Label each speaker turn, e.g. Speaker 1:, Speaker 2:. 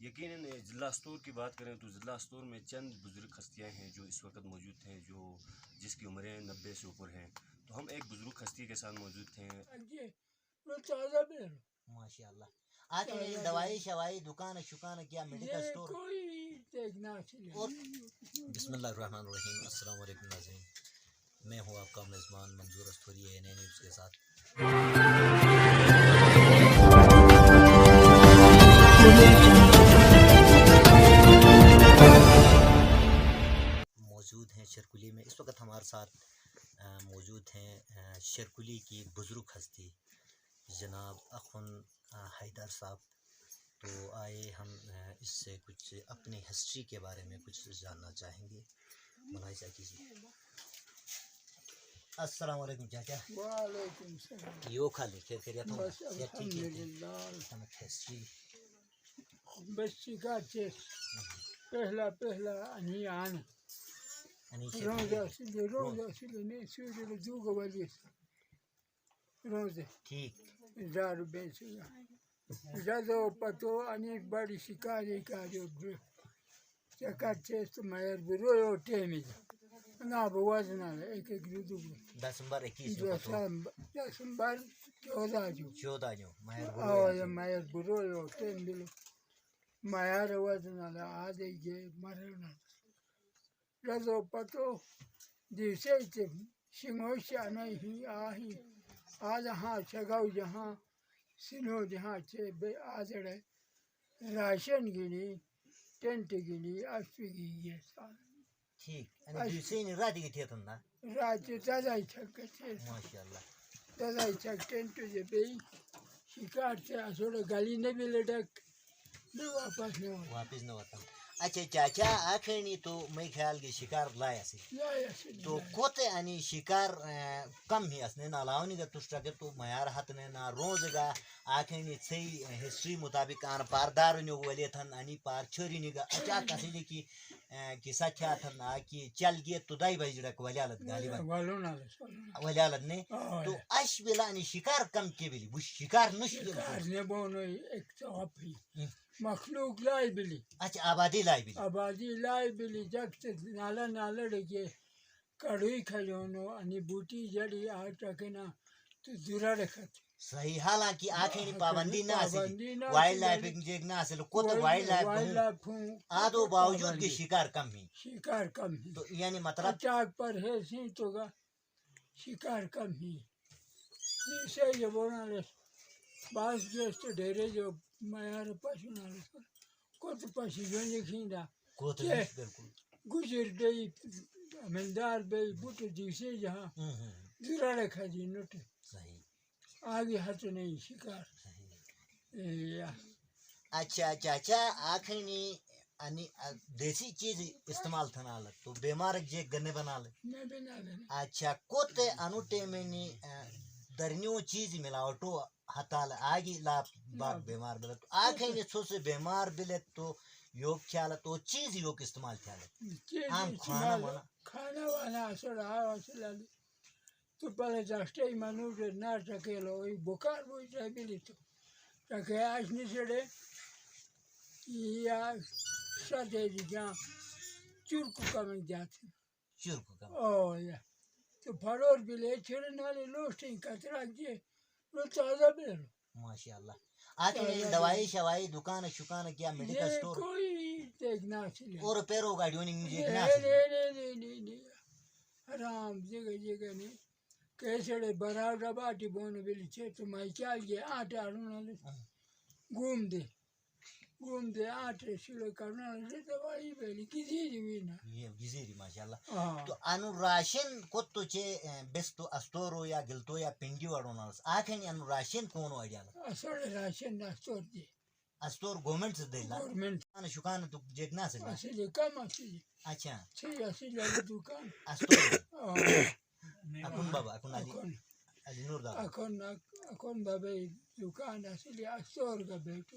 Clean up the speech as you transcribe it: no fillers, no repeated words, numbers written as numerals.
Speaker 1: یقیناً ضلع استور کی بات کریں تو ضلع استور میں چند بزرگ ہستیاں ہیں جو اس وقت موجود ہیں، جس کی عمریں 90 سے اوپر ہیں. تو ہم ایک بزرگ ہستی کے ساتھ موجود تھے.
Speaker 2: ماشاء اللہ. آخر دوائی شوائی دکان شکان کیا میڈیکل اسٹور اور بسم اللہ الرحمن الرحیم. السلام علیکم ناظرین، میں ہوں آپ کا میزبان منظور استوری نئے نیوز کے ساتھ. موجود ہیں شرکلی میں. اس وقت ہمارے ساتھ موجود ہیں شرکلی کی بزرگ ہستی جناب اخن حیدر صاحب. تو آئے ہم اس سے کچھ اپنی ہسٹری کے بارے میں کچھ جاننا چاہیں گے. ملاحظہ کیجیے. السلام علیکم چاچا.
Speaker 3: وعلیکم السلام.
Speaker 2: یو خالی خیریت ہو؟
Speaker 3: بس الحمدللہ.
Speaker 2: ہسٹری
Speaker 3: بس شکایت پہلا انی آن روزہ سلی نہیں سوری دوگا ولی روزہ
Speaker 2: ٹھیک
Speaker 3: دارو بیچا زادو پتو انی بڑی شکاری کاریو شکایت چیست مایر برویو ٹیمی نا بوازنا ایک دو
Speaker 2: دسمبر 21
Speaker 3: دسمبر
Speaker 2: 14 جو
Speaker 3: مایر برویو ٹیم بلو مایر وزنا آدھے گے مرنا رضو پتو دیوسے شنگوش آنائی ہی آہی آدھا ہاں شگاو جہاں سنو جہاں چھے بے آدھڑے راشن گنی ٹینٹ گنی اسپی گی سال.
Speaker 2: ٹھیک. دیوسے نہیں راتی کی تھیتن نا
Speaker 3: راتی دادائی چھکا چھے
Speaker 2: ماشاءاللہ.
Speaker 3: دادائی چھک ٹینٹ جے بے شکار چھے اسوڑا گلی نبی لڑک بے واپس
Speaker 2: نہ ہوتا. اچھا چاچا آخرنی تو میں خیال کی شکار لایا سی تو کوتے انی شکار کم ہی اسنے نا لاونی گا تشتا کے تو میار ہاتھ نے نا روز گا آخرنی صحیح ہسٹری مطابق آن پاردار نیو ولی تھن انی پار چھوری نیگا اچھا کسی دی کی سچا تھن آکی چل گئے تو دائی بھائی جڑک ولیالت غالبا ولیالت نے تو اش بلا انی شکار کم کی بلی وہ شکار نش
Speaker 3: نے بونو ایک چاپ ہی مخلوق لائی بلی.
Speaker 2: اچھا آبادی لائی بلی.
Speaker 3: آبادی لائی بلی جگت نالا ڈگے کڑوئی کھلیونو انی بوٹی جڑی آٹکنا تو دورا رکھت
Speaker 2: صحیح. حالانکہ آخری پابندی نہ اسی وائلڈ لائف انجیک نہ اصل کو تو وائلڈ لائف آدھو باوجود کی شکار کم ہی تو یعنی مطلب
Speaker 3: چاک پر ہے سی تو گا شکار کم ہی سے یہ بونا لے باس گیس تو ڈھیرے جو میار پاشو نہ لے کوت پاشی جو نکھیندا
Speaker 2: بالکل
Speaker 3: گجر بی ملدار بی بوٹ دیوسے جہاں دورا رکھا جی نوٹ آگے ہاتھ نہیں شکار.
Speaker 2: اچھا چاچا آخری دیسی چیز استعمال تھا نہ تو بیمار جے گنے بنا لے. اچھا کوتے انوٹے میں نی درنیو چیز ملاوٹو ہتال آگی لا باغ بیمار بلے تو آخری سو سے بیمار بلے تو یوگ خیال تو چیز یوگ استعمال خیال
Speaker 3: ہم کھانا وانا اصلا تو پہلے دستے ہی منوج نہ سکے لو بخار وہ چاہے بلی تو تاکہ آج نہیں چڑے یا سدے جہاں چرک کم جاتے او یا تو پھڑور بلے چھڑے نالے لوسٹیں کترا جے وہ تازہ بلے.
Speaker 2: ماشاء اللہ. آخری دوائی شوائی دکان شکان کیا میڈیکل اسٹور
Speaker 3: کوئی دیکھنا چاہیے
Speaker 2: اور پیرو گاڑیوں
Speaker 3: نہیں حرام جگہ نہیں کیسے برا ڈباٹی بون بلی چھے تو میں کیا گیا آٹا گھوم دے آٹے شلو کرنا لے دوائی بیلی کسی بھی نا
Speaker 2: یہ گزیری ماشاء اللہ. تو انو راشن کتو چھے بیستو استورو یا گلتو یا پنڈی وڑو نالس آخری انو راشن کونو ایڈیا
Speaker 3: اصول راشن استور دی
Speaker 2: استور گورنمنٹ سے دے لا
Speaker 3: گورنمنٹ
Speaker 2: شکان تو جگنا سے
Speaker 3: اصلی کم اصلی.
Speaker 2: اچھا
Speaker 3: چھ اصلی دکان
Speaker 2: استور اکن بابا اکن علی نور دا
Speaker 3: اکن بابا دکان اصلی استور کا بیٹو